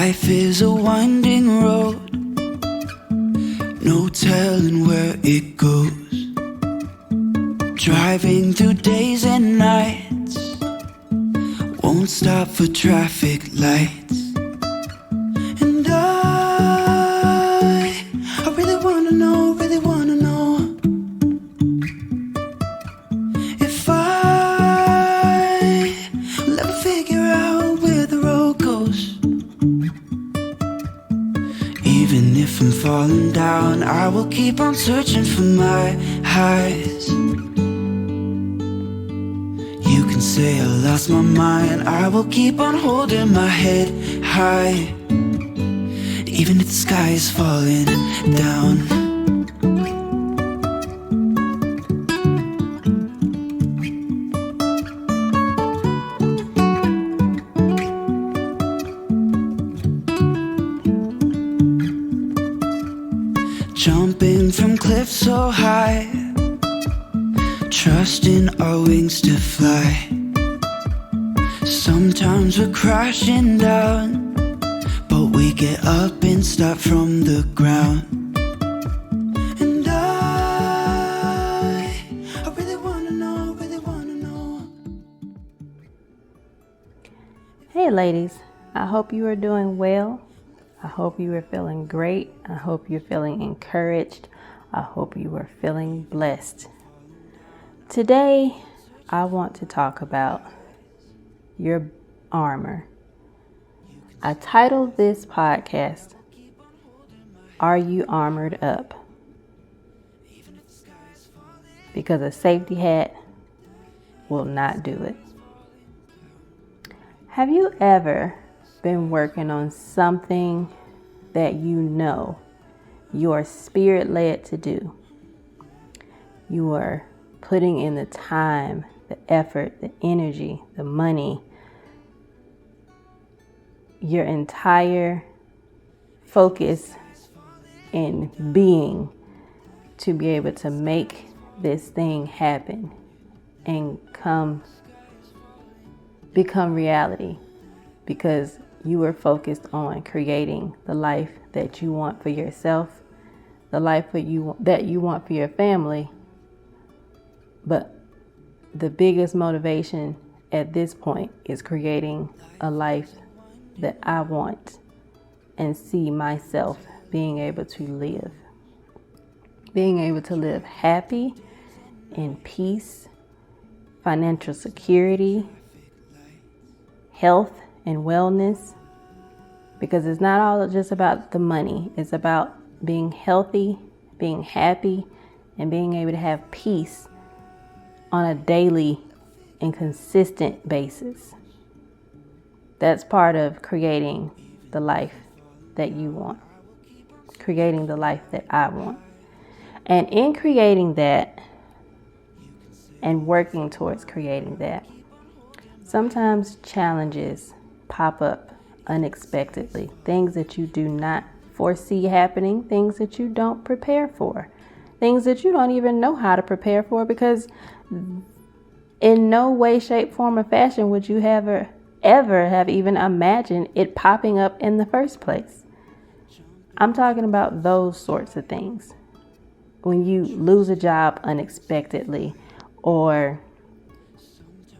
Life is a winding road, no telling where it goes. Driving through days and nights, won't stop for traffic lights. And I really wanna know, if I will ever figure out where the road goes. Even if I'm falling down, I will keep on searching for my highs. You can say I lost my mind, I will keep on holding my head high. Even if the sky is falling down. Jumping from cliffs so high, trusting our wings to fly. Sometimes we're crashing down, but we get up and start from the ground. And I really wanna know. Hey ladies, I hope you are doing well. I hope you are feeling great. I hope you're feeling encouraged. I hope you are feeling blessed. Today, I want to talk about your armor. I titled this podcast, Are You Armored Up? Because a safety hat will not do it. Have you ever been working on something that you know you are spirit led to do? You are putting in the time, the effort, the energy, the money, your entire focus and being to be able to make this thing happen and become reality, because you are focused on creating the life that you want for yourself, the life that you want for your family. But the biggest motivation at this point is creating a life that I want and see myself being able to live. Being able to live happy, in peace, financial security, health and wellness. Because it's not all just about the money. It's about being healthy, being happy, and being able to have peace on a daily and consistent basis. That's part of creating the life that you want, creating the life that I want. And in creating that and working towards creating that, sometimes challenges pop up unexpectedly, things that you do not foresee happening, things that you don't prepare for, things that you don't even know how to prepare for, because in no way, shape, form, or fashion would you ever have even imagined it popping up in the first place. I'm talking about those sorts of things. When you lose a job unexpectedly, or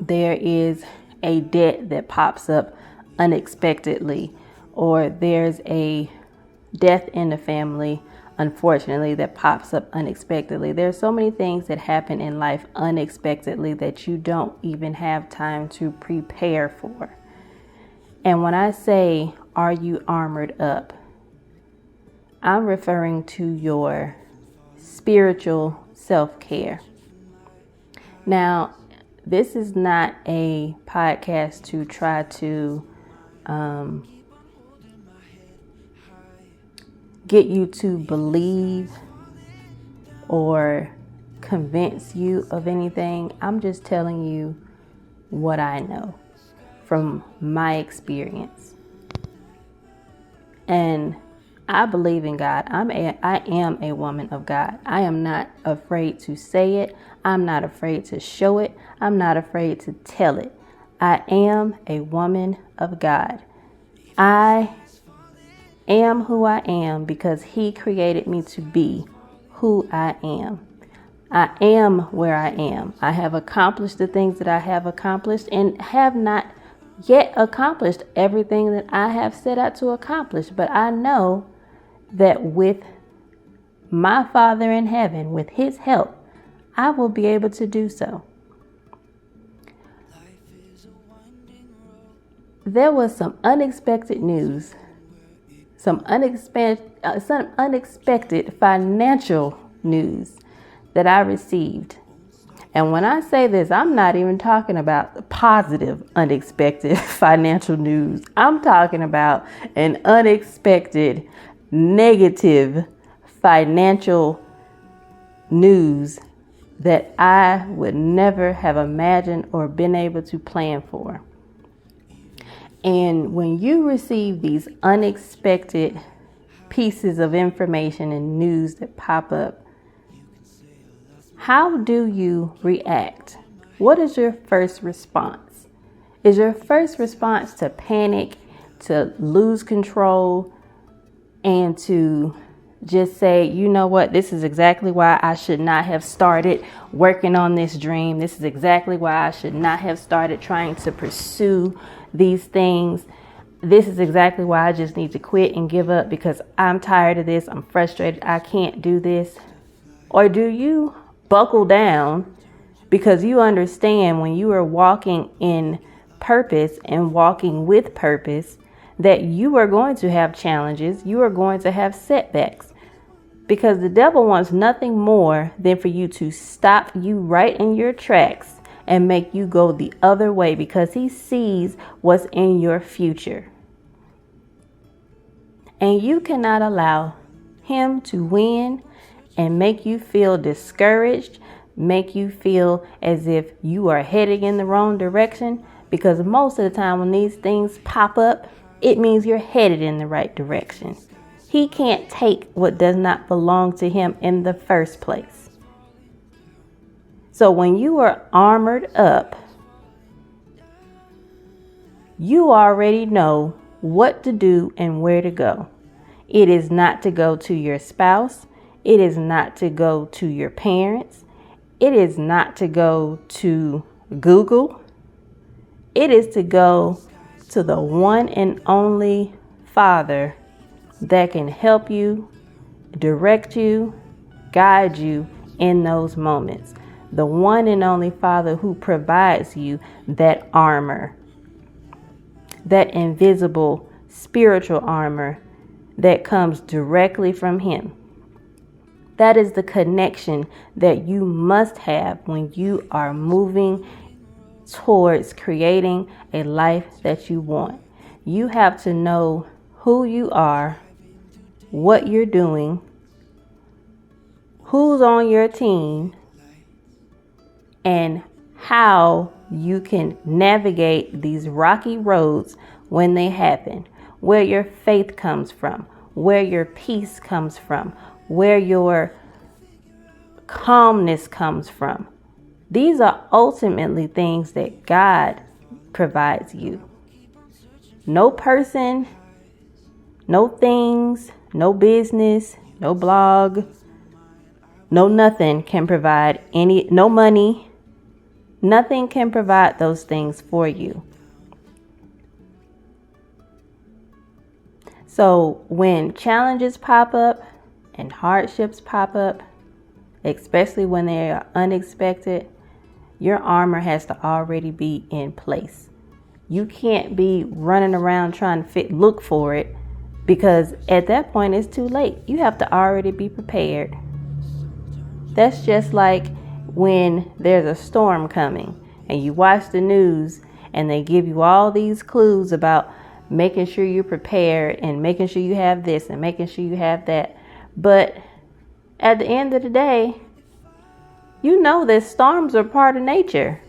there is a debt that pops up unexpectedly, or there's a death in the family, unfortunately, that pops up unexpectedly. There's so many things that happen in life unexpectedly that you don't even have time to prepare for. And when I say, are you armored up? I'm referring to your spiritual self-care. Now, this is not a podcast to try to get you to believe or convince you of anything. I'm just telling you what I know from my experience. And I believe in God. I am a woman of God. I am not afraid to say it. I'm not afraid to show it. I'm not afraid to tell it. I am a woman of God. I am who I am because He created me to be who I am. I am where I am. I have accomplished the things that I have accomplished and have not yet accomplished everything that I have set out to accomplish. But I know that with my Father in heaven, with His help, I will be able to do so. There was some unexpected news, some unexpected financial news that I received. And when I say this, I'm not even talking about positive, unexpected financial news. I'm talking about an unexpected, negative financial news that I would never have imagined or been able to plan for. And when you receive these unexpected pieces of information and news that pop up, how do you react? What is your first response? Is your first response to panic, to lose control, and to just say, you know what, this is exactly why I should not have started working on this dream. This is exactly why I should not have started trying to pursue these things. This is exactly why I just need to quit and give up because I'm tired of this. I'm frustrated. I can't do this. Or do you buckle down because you understand when you are walking in purpose and walking with purpose that you are going to have challenges, you are going to have setbacks, because the devil wants nothing more than for you to stop you right in your tracks and make you go the other way because he sees what's in your future. And you cannot allow him to win and make you feel discouraged, make you feel as if you are heading in the wrong direction, because most of the time when these things pop up, it means you're headed in the right direction. He can't take what does not belong to him in the first place. So when you are armored up, you already know what to do and where to go. It is not to go to your spouse. It is not to go to your parents. It is not to go to Google. It is to go to the one and only Father that can help you, direct you, guide you in those moments. The one and only Father who provides you that armor, that invisible spiritual armor that comes directly from him. That is the connection that you must have when you are moving towards creating a life that you want. You have to know who you are, what you're doing, who's on your team, and how you can navigate these rocky roads when they happen, where your faith comes from, where your peace comes from, where your calmness comes from. These are ultimately things that God provides you. No person, no things, no business, no blog, no nothing can provide no money. Nothing can provide those things for you. So when challenges pop up and hardships pop up, especially when they are unexpected, your armor has to already be in place. You can't be running around trying to look for it, because at that point it's too late. You have to already be prepared. That's just like when there's a storm coming and you watch the news and they give you all these clues about making sure you're prepared and making sure you have this and making sure you have that. But at the end of the day, you know that storms are part of nature.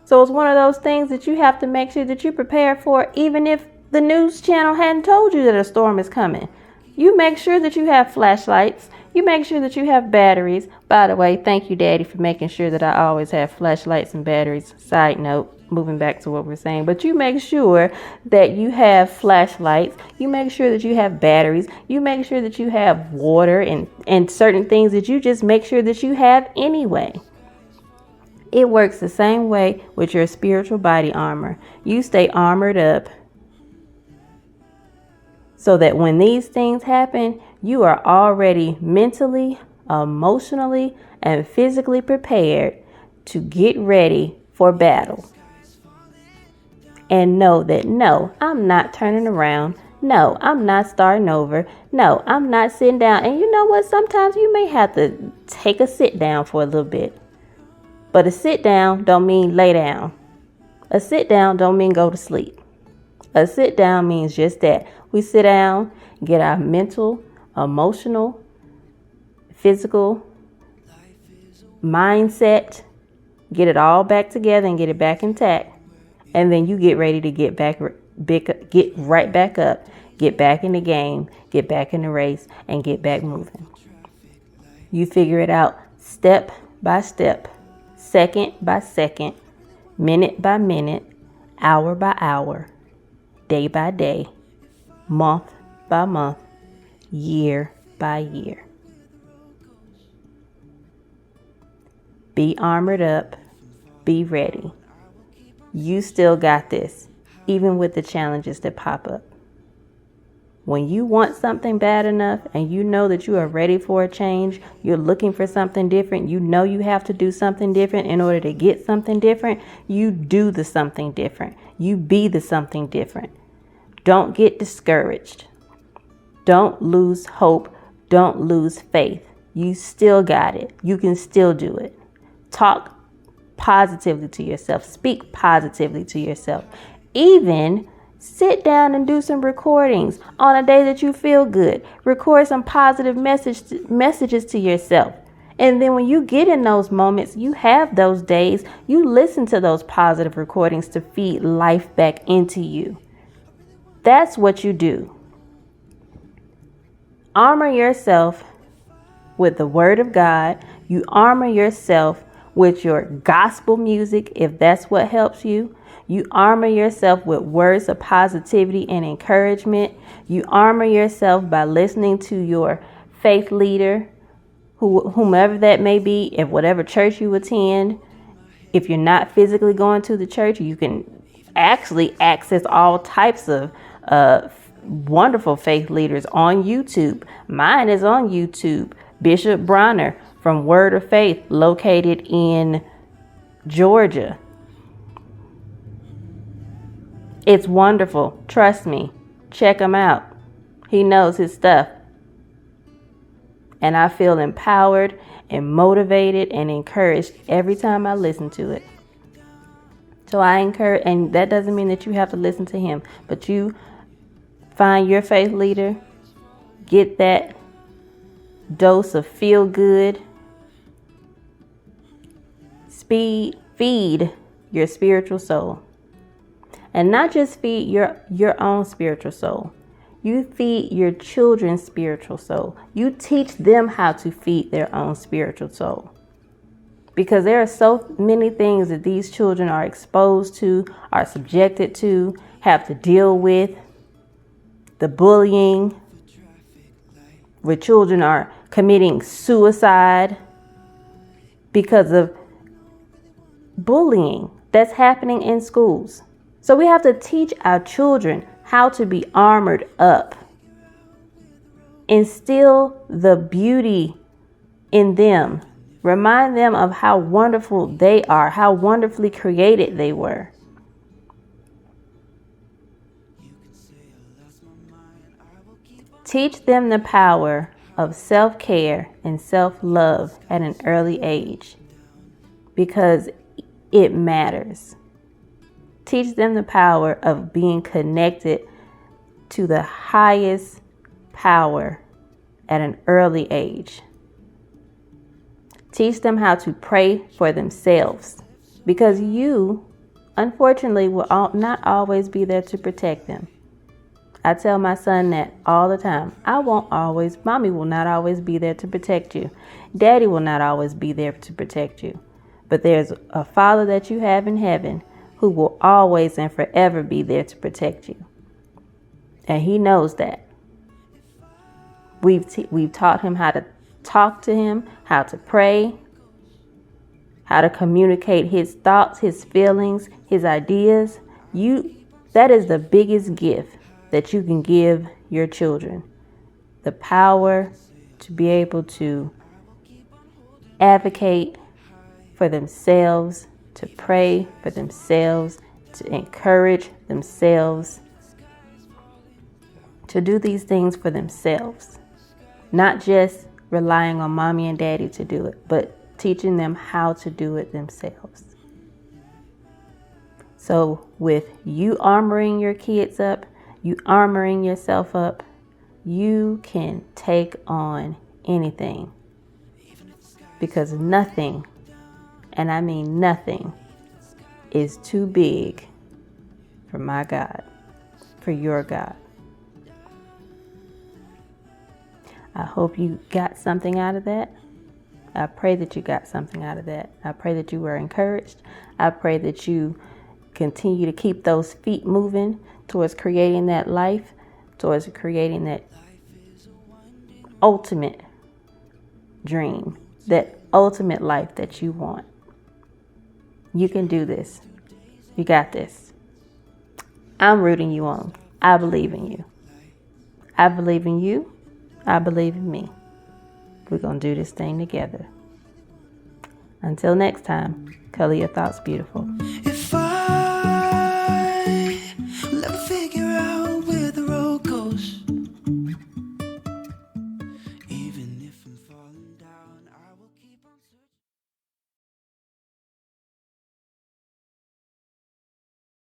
So it's one of those things that you have to make sure that you prepare for, even if the news channel hadn't told you that a storm is coming. You make sure that you have flashlights. You make sure that you have batteries. By the way, thank you, Daddy, for making sure that I always have flashlights and batteries. Side note, moving back to what we're saying. But you make sure that you have flashlights. You make sure that you have batteries. You make sure that you have water and certain things that you just make sure that you have anyway. It works the same way with your spiritual body armor. You stay armored up so that when these things happen, you are already mentally, emotionally, and physically prepared to get ready for battle. And know that, no, I'm not turning around. No, I'm not starting over. No, I'm not sitting down. And you know what? Sometimes you may have to take a sit down for a little bit. But a sit down don't mean lay down. A sit down don't mean go to sleep. A sit down means just that. We sit down, get our mental, emotional, physical mindset, get it all back together and get it back intact. And then you get ready to get right back up, get back in the game, get back in the race, and get back moving. You figure it out step by step, second by second, minute by minute, hour by hour, day by day, month by month, year by year. Be armored up. Be ready. You still got this, even with the challenges that pop up. When you want something bad enough and you know that you are ready for a change, you're looking for something different, you know you have to do something different in order to get something different, you do the something different. You be the something different. Don't get discouraged. Don't lose hope. Don't lose faith. You still got it. You can still do it. Talk positively to yourself. Speak positively to yourself. Even sit down and do some recordings on a day that you feel good. Record some positive messages to yourself. And then when you get in those moments, you have those days, you listen to those positive recordings to feed life back into you. That's what you do. Armor yourself with the word of God. You armor yourself with your gospel music, if that's what helps you. You armor yourself with words of positivity and encouragement. You armor yourself by listening to your faith leader, whomever that may be, at whatever church you attend. If you're not physically going to the church, you can actually access all types of wonderful faith leaders on YouTube. Mine is on YouTube. Bishop Bronner from Word of Faith, located in Georgia. It's wonderful. Trust me. Check him out. He knows his stuff. And I feel empowered and motivated and encouraged every time I listen to it. So I encourage, and that doesn't mean that you have to listen to him, but you find your faith leader, get that dose of feel good, feed your spiritual soul. And not just feed your own spiritual soul. You feed your children's spiritual soul. You teach them how to feed their own spiritual soul. Because there are so many things that these children are exposed to, are subjected to, have to deal with. The bullying, where children are committing suicide because of bullying that's happening in schools. So we have to teach our children how to be armored up. Instill the beauty in them. Remind them of how wonderful they are, how wonderfully created they were. Teach them the power of self-care and self-love at an early age, because it matters. Teach them the power of being connected to the highest power at an early age. Teach them how to pray for themselves, because you, unfortunately, will not always be there to protect them. I tell my son that all the time. Mommy will not always be there to protect you. Daddy will not always be there to protect you. But there's a Father that you have in heaven who will always and forever be there to protect you. And he knows that. We've taught him how to talk to him, how to pray, how to communicate his thoughts, his feelings, his ideas. That is the biggest gift that you can give your children. The power to be able to advocate for themselves, to pray for themselves, to encourage themselves, to do these things for themselves. Not just relying on mommy and daddy to do it, but teaching them how to do it themselves. So with you armoring your kids up, you armoring yourself up, you can take on anything. Because nothing, and I mean nothing, is too big for my God, for your God. I hope you got something out of that. I pray that you got something out of that. I pray that you were encouraged. I pray that you continue to keep those feet moving towards creating that life, towards creating that ultimate dream, that ultimate life that you want. You can do this. You got this. I'm rooting you on. I believe in you. I believe in you. I believe in me. We're going to do this thing together. Until next time, color your thoughts beautiful. If